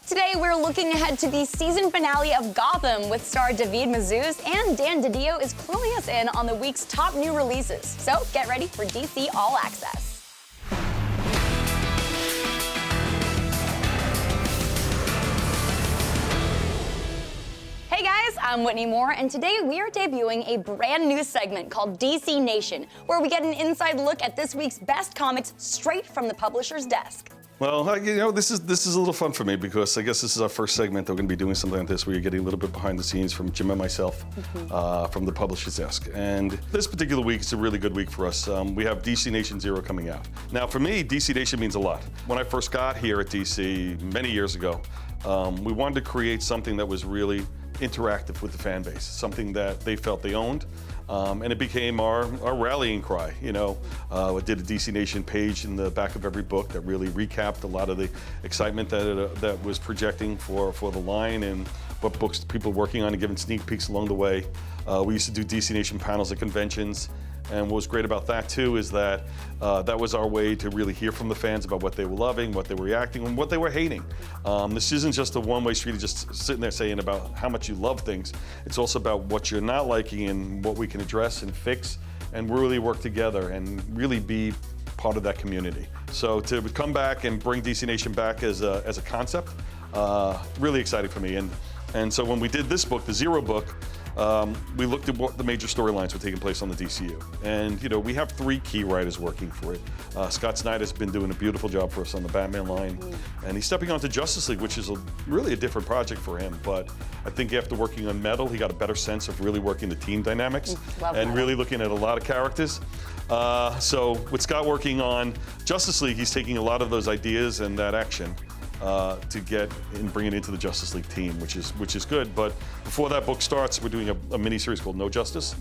Today, we're looking ahead to the season finale of Gotham with star Mazouz, and Dan DiDio is cluing us in on the week's top new releases. So get ready for DC All Access. Hey guys, I'm Whitney Moore, and today we are debuting a brand new segment called DC Nation, where we get an inside look at this week's best comics straight from the publisher's desk. Well, this is a little fun for me because I guess this is our first segment that we're going to be doing something like this where you're getting a little bit behind the scenes from Jim and myself from the publisher's desk. And this particular week is a really good week for us. We have DC Nation Zero coming out. Now, for me, DC Nation means a lot. When I first got here at DC many years ago, we wanted to create something that was really interactive with the fan base, something that they felt they owned. And it became our rallying cry. I did a DC Nation page in the back of every book that really recapped a lot of the excitement that was projecting for the line and what books people were working on and giving sneak peeks along the way. We used to do DC Nation panels at conventions. And what was great about that too is that that was our way to really hear from the fans about what they were loving, what they were reacting, and what they were hating. This isn't just a one-way street of just sitting there saying about how much you love things. It's also about what you're not liking and what we can address and fix and really work together and really be part of that community. So to come back and bring DC Nation back as a concept, really exciting for me. And so when we did this book, the Zero book, we looked at what the major storylines were taking place on the DCU. And, we have 3 key writers working for it. Scott Snyder's been doing a beautiful job for us on the Batman line. And he's stepping onto Justice League, which is really a different project for him. But I think after working on Metal, he got a better sense of really working the team dynamics and really looking at a lot of characters. So with Scott working on Justice League, he's taking a lot of those ideas and that action to get and bring it into the Justice League team, which is good. But before that book starts, we're doing a mini-series called No Justice,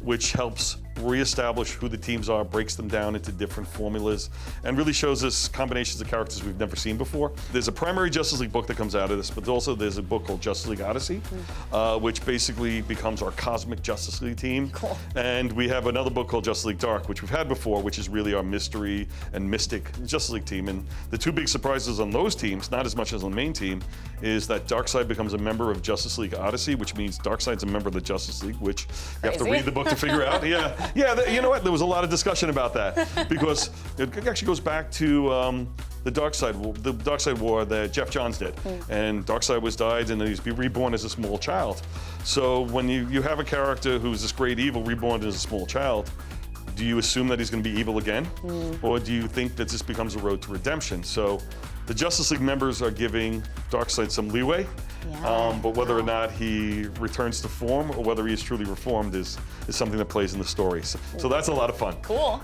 which helps reestablish who the teams are, breaks them down into different formulas, and really shows us combinations of characters we've never seen before. There's a primary Justice League book that comes out of this, but also there's a book called Justice League Odyssey, which basically becomes our cosmic Justice League team. Cool. And we have another book called Justice League Dark, which we've had before, which is really our mystery and mystic Justice League team. And the 2 big surprises on those teams, not as much as on the main team, is that Darkseid becomes a member of Justice League Odyssey, which means Darkseid's a member of the Justice League, which you have to read the book to figure out. Yeah, you know what? There was a lot of discussion about that because it actually goes back to the Darkseid War that Jeff Johns did. And Darkseid was died and then he's reborn as a small child. So when you have a character who's this great evil reborn as a small child, do you assume that he's going to be evil again? Or do you think that this becomes a road to redemption? So the Justice League members are giving Darkseid some leeway, but whether or not he returns to form or whether he is truly reformed is something that plays in the story. So that's a lot of fun. Cool.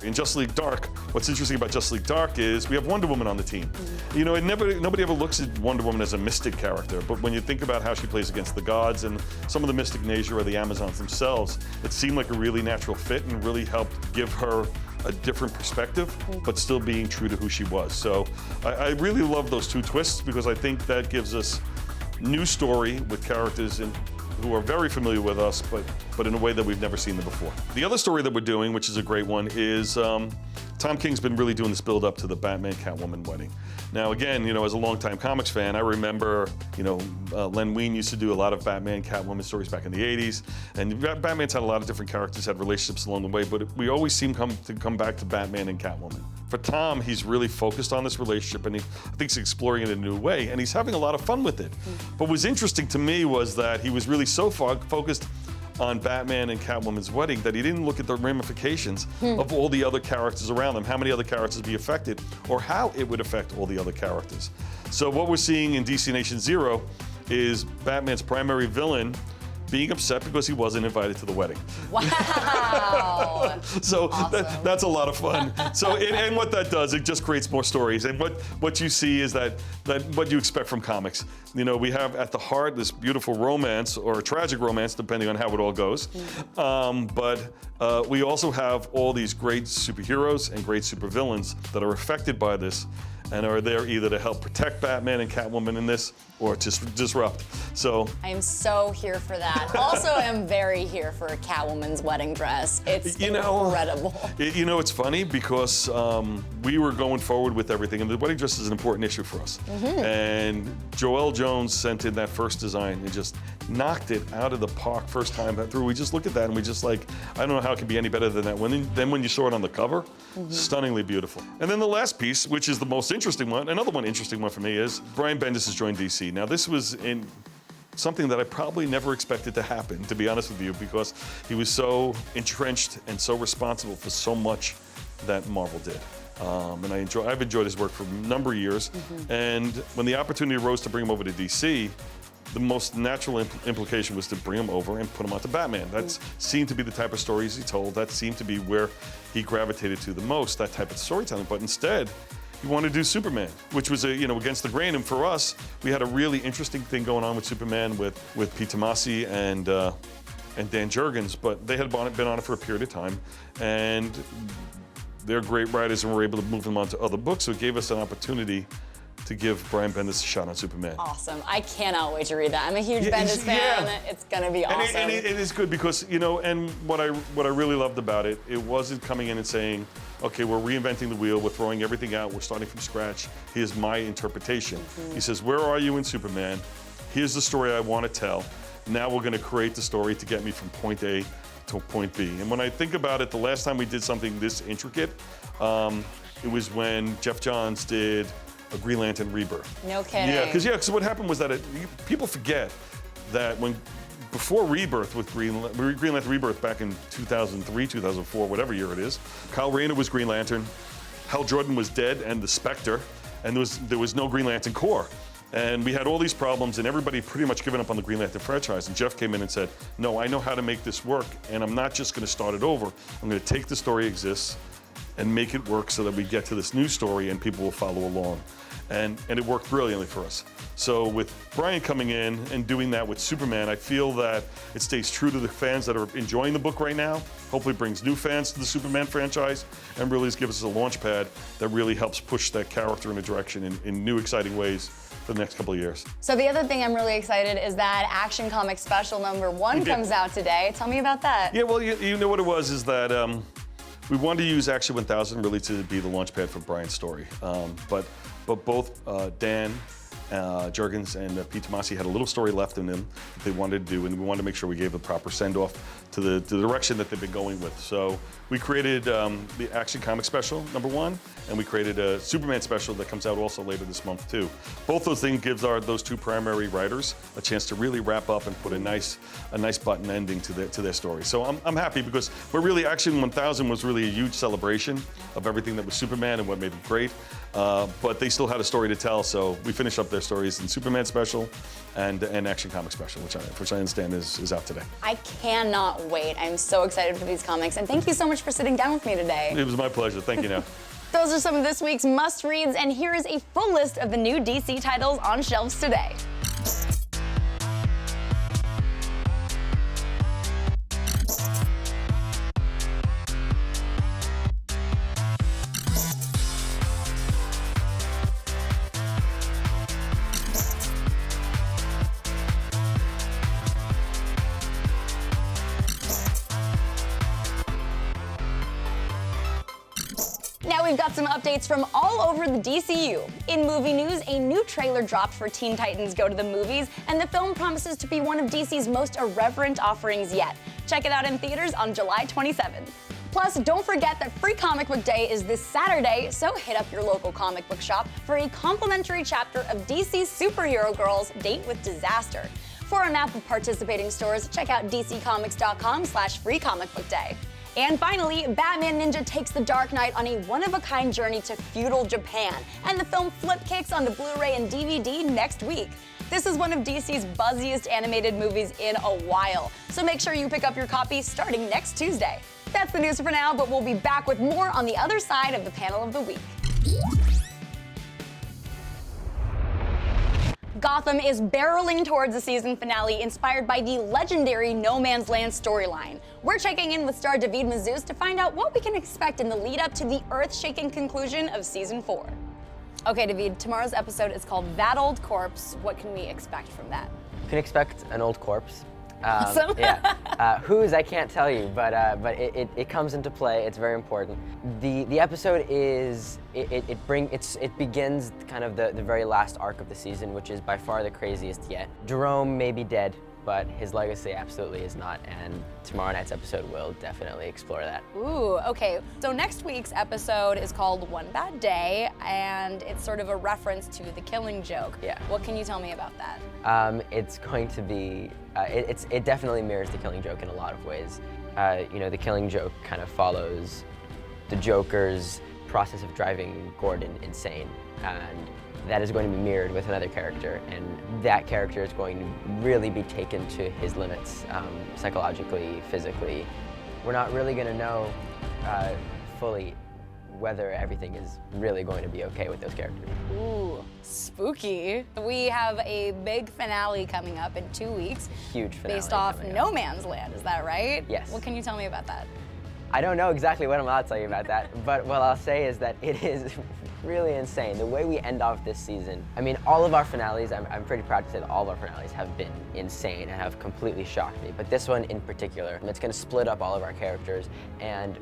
In Justice League Dark, what's interesting about Justice League Dark is we have Wonder Woman on the team. Nobody ever looks at Wonder Woman as a mystic character, but when you think about how she plays against the gods and some of the mystic nature of the Amazons themselves, it seemed like a really natural fit and really helped give her a different perspective, but still being true to who she was. So I really love those 2 twists because I think that gives us new story with characters who are very familiar with us, but in a way that we've never seen them before. The other story that we're doing, which is a great one, is Tom King's been really doing this build up to the Batman Catwoman wedding. Now again, as a longtime comics fan, I remember, Len Wein used to do a lot of Batman Catwoman stories back in the 80s, and Batman's had a lot of different characters, had relationships along the way, but we always seem to come back to Batman and Catwoman. For Tom, he's really focused on this relationship, and I think he's exploring it in a new way, and he's having a lot of fun with it. What was interesting to me was that he was really so focused on Batman and Catwoman's wedding that he didn't look at the ramifications of all the other characters around them, how many other characters would be affected, or how it would affect all the other characters. So what we're seeing in DC Nation Zero is Batman's primary villain being upset because he wasn't invited to the wedding. Wow. So awesome. that's a lot of fun. So and what that does, it just creates more stories. And what you see is that what you expect from comics. We have at the heart this beautiful romance or a tragic romance, depending on how it all goes. But we also have all these great superheroes and great supervillains that are affected by this. and are there either to help protect Batman and Catwoman in this, or just disrupt. So I am so here for that. Also, I'm very here for a Catwoman's wedding dress. It's incredible. It's funny because we were going forward with everything, and the wedding dress is an important issue for us. And Joelle Jones sent in that first design and just knocked it out of the park first time through. We just looked at that and we just like, I don't know how it could be any better than that. When you saw it on the cover, stunningly beautiful. And then the last piece, which is the most interesting one, another one interesting one for me, is Brian Bendis has joined DC. Now this was in something that I probably never expected to happen, to be honest with you, because he was so entrenched and so responsible for so much that Marvel did. And I've enjoyed his work for a number of years. And when the opportunity arose to bring him over to DC, the most natural implication was to bring him over and put him onto Batman. That seemed to be the type of stories he told. That seemed to be where he gravitated to the most, that type of storytelling. But instead, he wanted to do Superman, which was against the grain. And for us, we had a really interesting thing going on with Superman with Pete Tomasi and Dan Jurgens, but they had been on it for a period of time, and they're great writers, and we're able to move them on to other books. So it gave us an opportunity to give Brian Bendis a shot on Superman. Awesome. I cannot wait to read that. I'm a huge Bendis fan. Yeah. It's going to be awesome. And it is good because, and what I really loved about it, it wasn't coming in and saying, okay, we're reinventing the wheel, we're throwing everything out, we're starting from scratch. Here's my interpretation. He says, where are you in Superman? Here's the story I want to tell. Now we're going to create the story to get me from point A to point B. And when I think about it, the last time we did something this intricate, it was when Jeff Johns did a Green Lantern Rebirth. No kidding. Yeah, because what happened was that people forget that before Rebirth with Green Lantern Rebirth back in 2003, 2004, whatever year it is, Kyle Rayner was Green Lantern, Hal Jordan was dead and the Spectre, and there was no Green Lantern Corps. And we had all these problems and everybody pretty much given up on the Green Lantern franchise. And Jeff came in and said, no, I know how to make this work, and I'm not just gonna start it over. I'm gonna take the story exists and make it work so that we get to this new story and people will follow along. And it worked brilliantly for us. So with Brian coming in and doing that with Superman, I feel that it stays true to the fans that are enjoying the book right now, hopefully brings new fans to the Superman franchise, and really gives us a launch pad that really helps push that character in a direction in new, exciting ways for the next couple of years. So the other thing I'm really excited is that Action Comics Special #1 comes out today. Tell me about that. Yeah, well, you know what it was is that we wanted to use Action 1000 really to be the launch pad for Brian's story. But both Dan Jurgens and Pete Tomasi had a little story left in them that they wanted to do, and we wanted to make sure we gave the proper send-off to the direction that they've been going with. So we created the Action Comics Special #1, and we created a Superman special that comes out also later this month too. Both those things gives those two primary writers a chance to really wrap up and put a nice button ending to their story. So I'm happy because Action 1000 was really a huge celebration of everything that was Superman and what made it great. But they still had a story to tell, so we finished up their stories in Superman Special and Action Comics Special, which I understand is out today. I cannot wait. I'm so excited for these comics, and thank you so much for sitting down with me today. It was my pleasure. Thank you, now. Those are some of this week's must-reads, and here is a full list of the new DC titles on shelves today. Now we've got some updates from all over the DCU. In movie news, a new trailer dropped for Teen Titans Go to the Movies, and the film promises to be one of DC's most irreverent offerings yet. Check it out in theaters on July 27th. Plus, don't forget that Free Comic Book Day is this Saturday, so hit up your local comic book shop for a complimentary chapter of DC's Superhero Girls Date with Disaster. For a map of participating stores, check out dcccomics.com/freecomicbookday. And finally, Batman Ninja takes the Dark Knight on a one-of-a-kind journey to feudal Japan, and the film flip kicks onto Blu-ray and DVD next week. This is one of DC's buzziest animated movies in a while, so make sure you pick up your copy starting next Tuesday. That's the news for now, but we'll be back with more on the other side of the panel of the week. Gotham is barreling towards the season finale inspired by the legendary No Man's Land storyline. We're checking in with star Mazouz to find out what we can expect in the lead up to the earth-shaking conclusion of season 4. Okay, David, tomorrow's episode is called That Old Corpse. What can we expect from that? You can expect an old corpse. Awesome. Yeah. Whose I can't tell you, but it comes into play. It's very important. The episode is it begins kind of the very last arc of the season, which is by far the craziest yet. Jerome may be dead, but his legacy absolutely is not, and tomorrow night's episode will definitely explore that. Ooh, okay. So next week's episode is called One Bad Day, and it's sort of a reference to The Killing Joke. Yeah. What can you tell me about that? It's going to be, it definitely mirrors The Killing Joke in a lot of ways. The Killing Joke kind of follows the Joker's process of driving Gordon insane, and that is going to be mirrored with another character, and that character is going to really be taken to his limits, psychologically, physically. We're not really going to know fully whether everything is really going to be okay with those characters. Ooh, spooky. We have a big finale coming up in 2 weeks. Huge finale. Based off coming No up. Man's Land, is that right? Yes. What can you tell me about that? I don't know exactly what I'm allowed to tell you about that, but what I'll say is that it is really insane. The way we end off this season, I mean, all of our finales, I'm pretty proud to say that all of our finales have been insane and have completely shocked me. But this one in particular, it's gonna split up all of our characters, and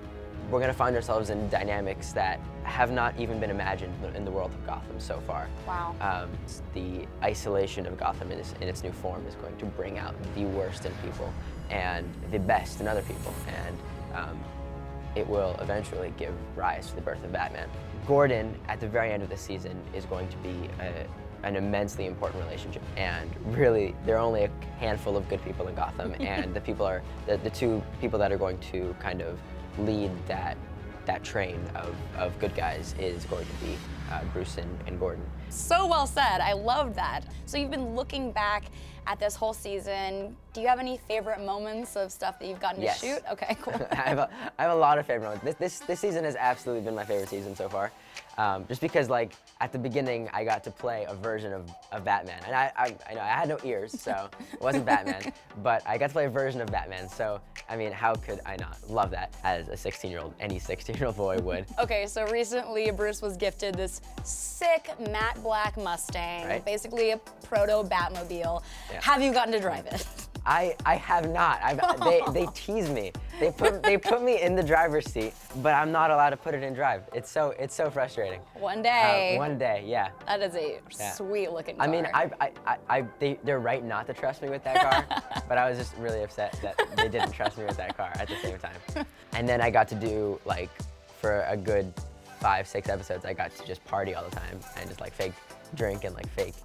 we're gonna find ourselves in dynamics that have not even been imagined in the world of Gotham so far. Wow. The isolation of Gotham in its new form is going to bring out the worst in people and the best in other people. And it will eventually give rise to the birth of Batman. Gordon, at the very end of the season, is going to be an immensely important relationship. And really, there are only a handful of good people in Gotham, and the two people that are going to kind of lead that train of good guys is going to be Bruce and Gordon. So well said. I love that. So you've been looking back at this whole season. Do you have any favorite moments of stuff that you've gotten Yes. to shoot? Okay, cool. I have a lot of favorite moments. This season has absolutely been my favorite season so far. Just because, like, at the beginning I got to play a version of Batman, and I had no ears, so it wasn't Batman, but I got to play a version of Batman. So I mean, how could I not love that as a 16-year-old? Any 16-year-old boy would. Okay, so recently Bruce was gifted this sick matte black Mustang, Right. basically a proto Batmobile. Yeah. Have you gotten to drive it? I have not. They tease me. They put me in the driver's seat, but I'm not allowed to put it in drive. It's so frustrating. One day. One day, yeah. That is a Yeah. sweet looking car. I mean, they're right not to trust me with that car, but I was just really upset that they didn't trust me with that car at the same time. And then I got to do, like, for a good 5-6 episodes, I got to just party all the time and just like fake drink and like fake,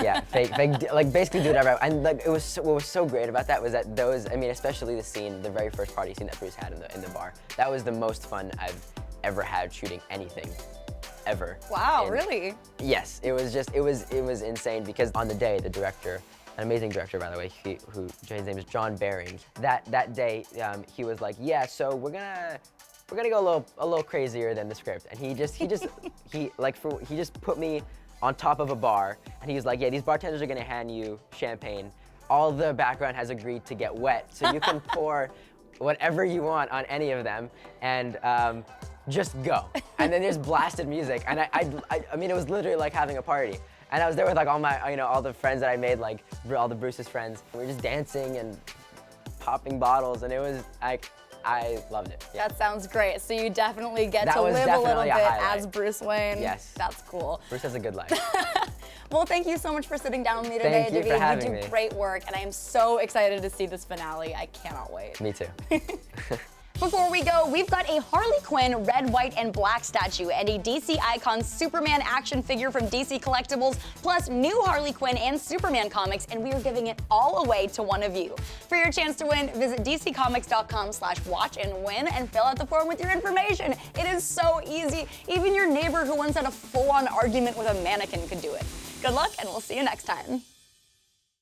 yeah, fake, like basically do whatever. And like what was so great about that was that those, I mean, especially the scene, the very first party scene that Bruce had in the bar, that was the most fun I've ever had shooting anything, ever. Wow, And really? Yes, it was insane because on the day, the director, an amazing director, by the way, his name is John Baring. That day, he was like, yeah, so we're gonna go a little crazier than the script, and he just put me on top of a bar, and he was like, yeah, these bartenders are gonna hand you champagne. All the background has agreed to get wet, so you can pour whatever you want on any of them, and just go. And then there's blasted music, and I mean, it was literally like having a party. And I was there with like all the friends that I made, like all the Bruce's friends. We were just dancing and popping bottles, and it was like, I loved it. Yeah. That sounds great. So you definitely get That to was live a little definitely bit a highlight. as Bruce Wayne. Yes. That's cool. Bruce has a good life. Well, thank you so much for sitting down with me today, Thank you for David. having You do me. great work, and I am so excited to see this finale. I cannot wait. Me too. Before we go, we've got a Harley Quinn red, white, and black statue and a DC Icon Superman action figure from DC Collectibles, plus new Harley Quinn and Superman comics, and we are giving it all away to one of you. For your chance to win, visit dccomics.com/watchandwin and fill out the form with your information. It is so easy. Even your neighbor who once had a full-on argument with a mannequin could do it. Good luck, and we'll see you next time.